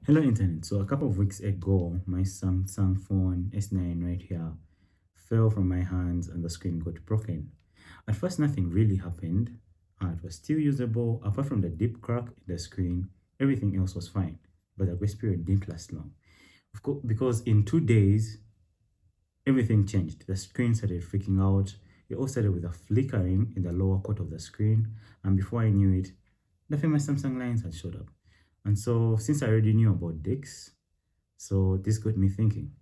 Hello internet. So a couple of weeks ago, my Samsung phone S9 right here fell from my hands and the screen got broken. At first, nothing really happened. It was still usable. Apart from the deep crack in the screen, everything else was fine. But the grace period didn't last long. Of course, because in 2 days, everything changed. The screen started freaking out. It all started with a flickering in the lower quarter of the screen. And before I knew it, the famous Samsung lines had showed up. And so, since I already knew about DeX, so this got me thinking,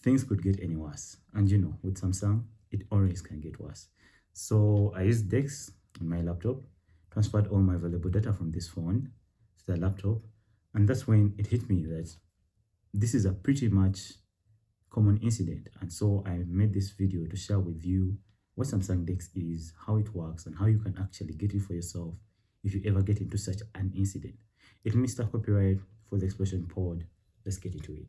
things could get any worse. And with Samsung, it always can get worse. So I used DeX on my laptop, transferred all my valuable data from this phone to the laptop, and that's when it hit me that this is a pretty much common incident. And so I made this video to share with you what Samsung DeX is, how it works, and how you can actually get it for yourself if you ever get into such an incident. It missed copyright for the explosion pod. Let's get into it.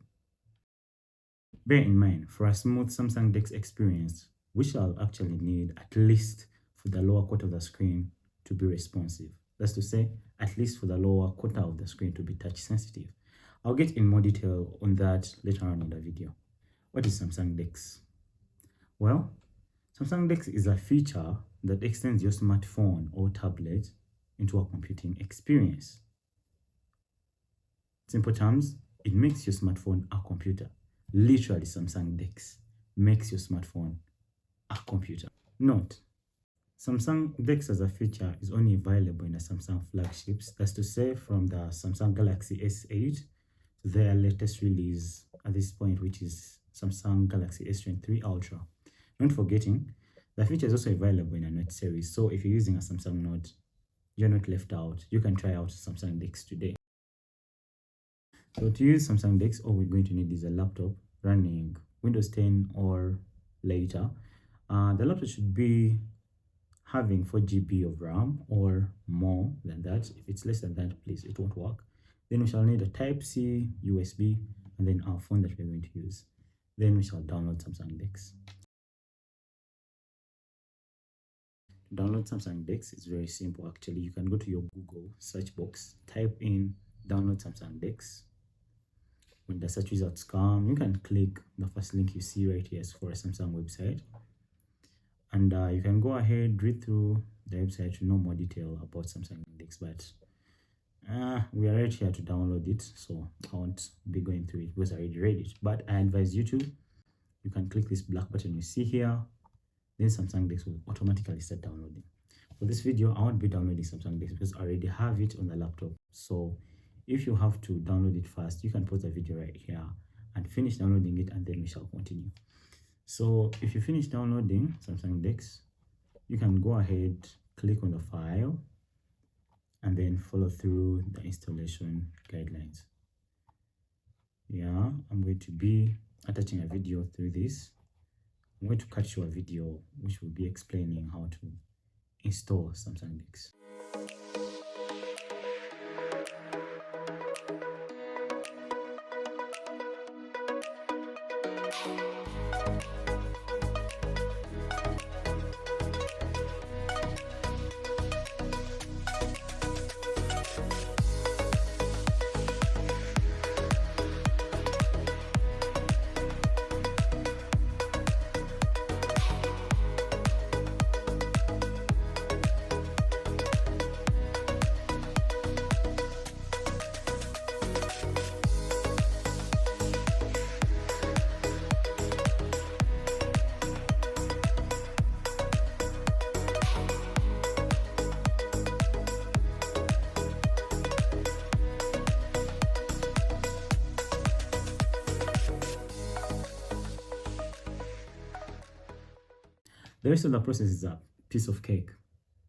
Bear in mind, for a smooth Samsung DeX experience, we shall actually need at least for the lower quarter of the screen to be responsive. That's to say, at least for the lower quarter of the screen to be touch sensitive. I'll get in more detail on that later on in the video. What is Samsung DeX? Well, Samsung DeX is a feature that extends your smartphone or tablet into a computing experience. Simple terms, it makes your smartphone a computer. Literally, Samsung DeX makes your smartphone a computer. Note, Samsung DeX as a feature is only available in the Samsung flagships. That's to say, from the Samsung Galaxy S8 to their latest release at this point, which is Samsung Galaxy S23 Ultra. Not forgetting, the feature is also available in a Note series. So if you're using a Samsung Note, you're not left out. You can try out Samsung DeX today. So to use Samsung DeX, all we're going to need is a laptop running Windows 10 or later. The laptop should be having 4 GB of RAM or more than that. If it's less than that, please, it won't work. Then we shall need a Type-C, USB, and then our phone that we're going to use. Then we shall download Samsung DeX. To download Samsung DeX is very simple actually. You can go to your Google search box, type in download Samsung DeX. When the search results come, you can click the first link you see right here for a Samsung website, and you can go ahead, read through the website to know more detail about Samsung DeX. But we are right here to download it, so I won't be going through it because I already read it. But I advise you can click this black button you see here, then Samsung DeX will automatically start downloading. For this video, I won't be downloading Samsung DeX because I already have it on the laptop. So if you have to download it first, you can pause the video right here and finish downloading it, and then we shall continue. So if you finish downloading Samsung DeX, you can go ahead, click on the file, and then follow through the installation guidelines. Yeah, I'm going to be attaching a video through this. I'm going to cut you a video which will be explaining how to install Samsung DeX. The rest of the process is a piece of cake,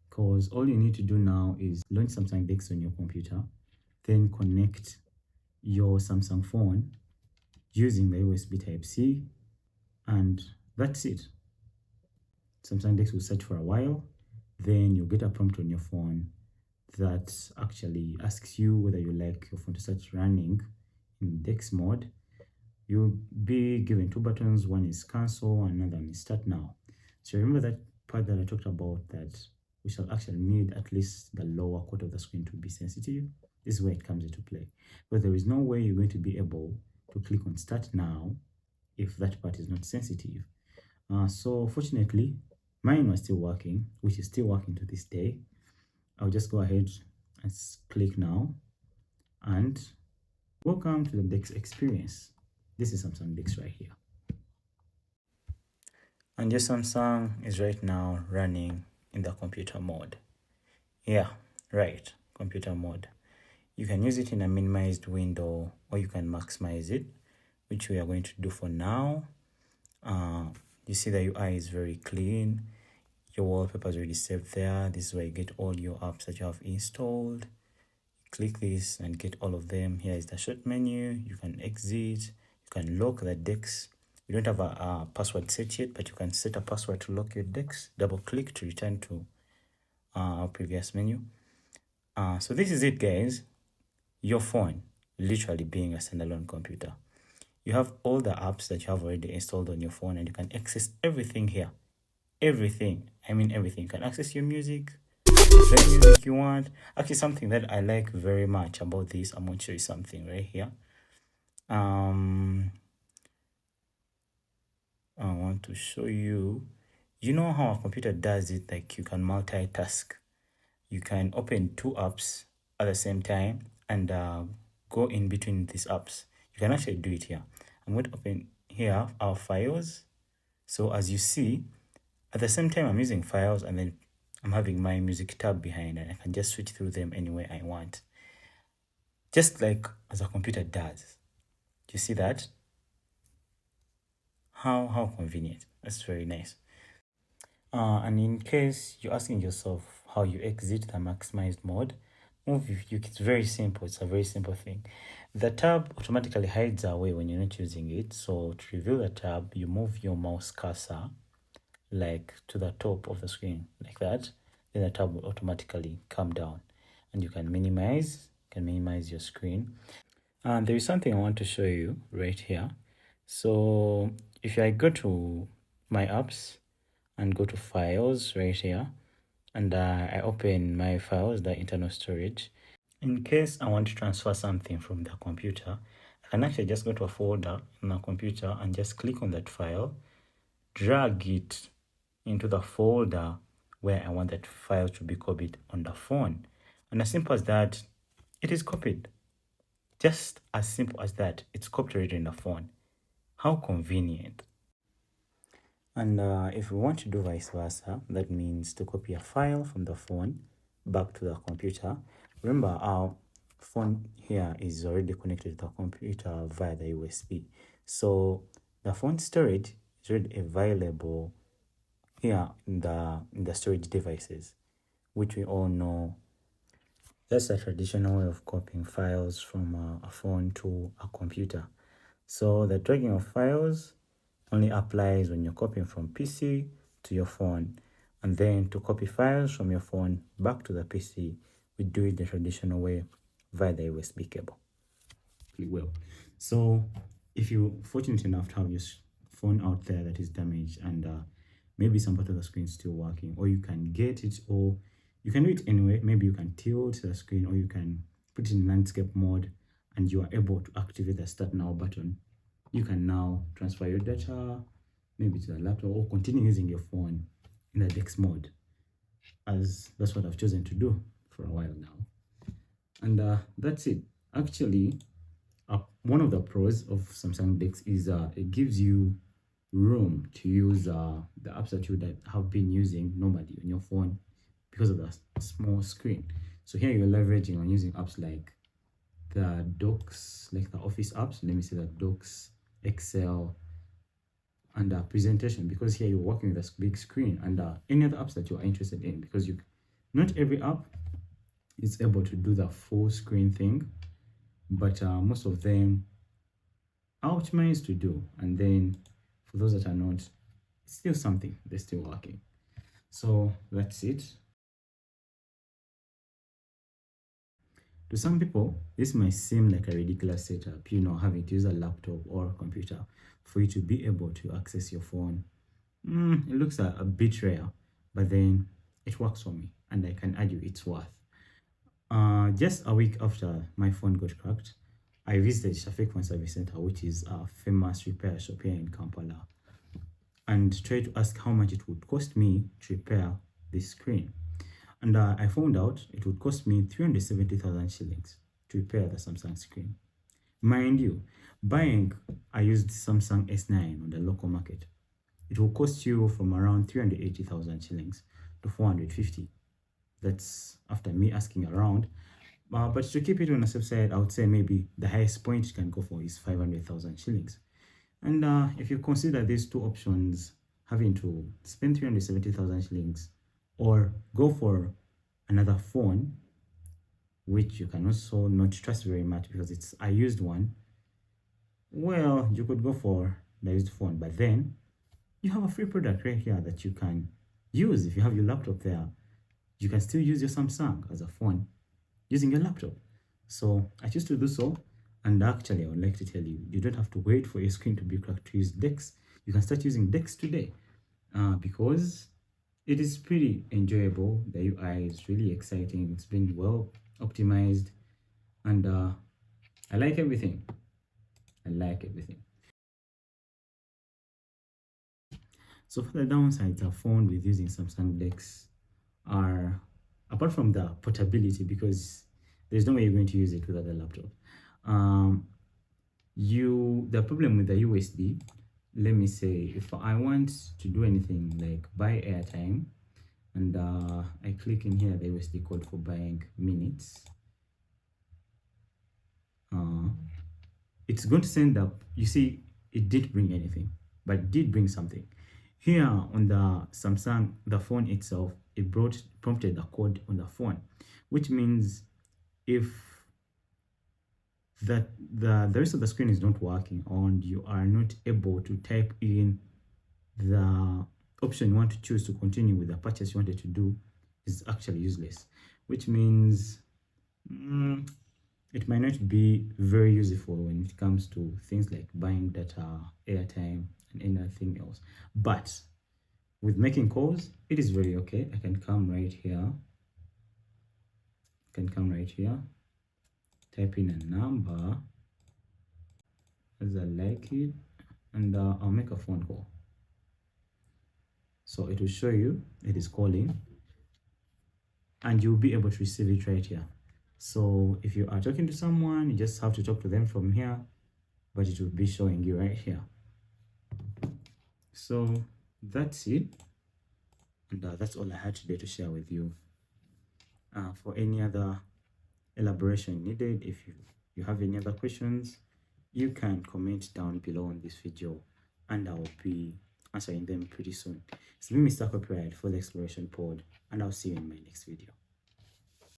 because all you need to do now is launch Samsung DeX on your computer, then connect your Samsung phone using the USB Type-C, and that's it. Samsung DeX will search for a while, then you'll get a prompt on your phone that actually asks you whether you like your phone to start running in DeX mode. You'll be given two buttons. One is cancel, another one is start now. So remember that part that I talked about, that we shall actually need at least the lower quarter of the screen to be sensitive. This is where it comes into play. But there is no way you're going to be able to click on start now if that part is not sensitive. So fortunately, mine was still working, which is still working to this day. I'll just go ahead and click now, and welcome to the DeX experience. This is Samsung DeX right here. And your Samsung is right now running in the computer mode. Yeah, right, computer mode. You can use it in a minimized window or you can maximize it, which we are going to do for now. You see the UI is very clean. Your wallpaper is already saved there. This is where you get all your apps that you have installed. Click this and get all of them. Here is the short menu. You can exit. You can lock the DeX. You don't have a password set yet, but you can set a password to lock your DeX. Double click to return to our previous menu. So this is it, guys. Your phone literally being a standalone computer. You have all the apps that you have already installed on your phone, and you can access everything here. Everything. I mean everything. You can access your music, the music you want. Actually, something that I like very much about this, I'm going to show you something right here. I want to show you, you know how a computer does it, like you can multitask. You can open two apps at the same time and go in between these apps. You can actually do it here. I'm going to open here our files. So as you see, at the same time I'm using files, and then I'm having my music tab behind, and I can just switch through them any way I want. Just like as a computer does. Do you see that? How convenient. That's very nice. And in case you're asking yourself how you exit the maximized mode, it's very simple. It's a very simple thing. The tab automatically hides away when you're not using it. So to reveal the tab, you move your mouse cursor like to the top of the screen like that. Then the tab will automatically come down, and you can minimize your screen. And there is something I want to show you right here. So if I go to my apps and go to files right here, and I open my files, the internal storage, in case I want to transfer something from the computer, I can actually just go to a folder in the computer and just click on that file, drag it into the folder where I want that file to be copied on the phone. And as simple as that, it is copied. Just as simple as that, it's copied right in the phone. How convenient. And if we want to do vice versa, that means to copy a file from the phone back to the computer. Remember, our phone here is already connected to the computer via the USB. So the phone storage is already available here in the storage devices, which we all know. That's a traditional way of copying files from a phone to a computer. So the dragging of files only applies when you're copying from PC to your phone. And then to copy files from your phone back to the PC, we do it the traditional way via the USB cable. Well, so if you're fortunate enough to have your phone out there that is damaged and maybe some part of the screen is still working, or you can get it, or you can do it anyway. Maybe you can tilt the screen, or you can put it in landscape mode, and you are able to activate the start now button. You can now transfer your data maybe to the laptop, or continue using your phone in the DeX mode, as that's what I've chosen to do for a while now. And that's it. Actually, one of the pros of Samsung DeX is it gives you room to use the apps that you would have been using normally on your phone because of the small screen. So here you're leveraging on using apps like the docs, like the office apps. Let me say that docs, Excel, and presentation, because here you're working with a big screen, and any other apps that you are interested in, because not every app is able to do the full screen thing, but most of them are optimized to do. And then for those that are not, it's still something, they're still working. So that's it. To some people, this might seem like a ridiculous setup, having to use a laptop or a computer for you to be able to access your phone. It looks a bit rare, but then it works for me, and I can argue it's worth. Just a week after my phone got cracked, I visited Shafik Phone Service Center, which is a famous repair shop here in Kampala, and tried to ask how much it would cost me to repair this screen. And I found out it would cost me 370,000 shillings to repair the Samsung screen. Mind you, buying I used Samsung S9 on the local market, it will cost you from around 380,000 shillings to 450. That's after me asking around. But to keep it on the safe side, I would say maybe the highest point you can go for is 500,000 shillings. And if you consider these two options, having to spend 370,000 shillings or go for another phone, which you can also not trust very much because it's a used one, well, you could go for the used phone, but then you have a free product right here that you can use. If you have your laptop there, you can still use your Samsung as a phone using your laptop. So I choose to do so. And actually, I would like to tell you, you don't have to wait for your screen to be cracked to use DeX. You can start using DeX today because it is pretty enjoyable. The UI is really exciting. It's been well optimized, and I like everything. I like everything. So for the downsides are found with using Samsung DeX are, apart from the portability, because there's no way you're going to use it without a laptop. The problem with the USB, let me say, if I want to do anything like buy airtime, and I click in here the USD code for buying minutes, it's going to send up, you see, it didn't bring anything, but it did bring something. Here on the Samsung, the phone itself, it prompted the code on the phone, which means if the rest of the screen is not working and you are not able to type in the option you want to choose to continue with the purchase you wanted to do, is actually useless, which means it might not be very useful when it comes to things like buying data, airtime, and anything else. But with making calls, it is very okay. I can come right here. Type in a number as I like it, and I'll make a phone call. So it will show you it is calling, and you'll be able to receive it right here. So if you are talking to someone, you just have to talk to them from here, but it will be showing you right here. So that's it, and that's all I had today to share with you. For any other elaboration needed, if you have any other questions, you can comment down below on this video, and I will be answering them pretty soon. It's me, Mr. Copyright, for the Exploration Pod, and I'll see you in my next video.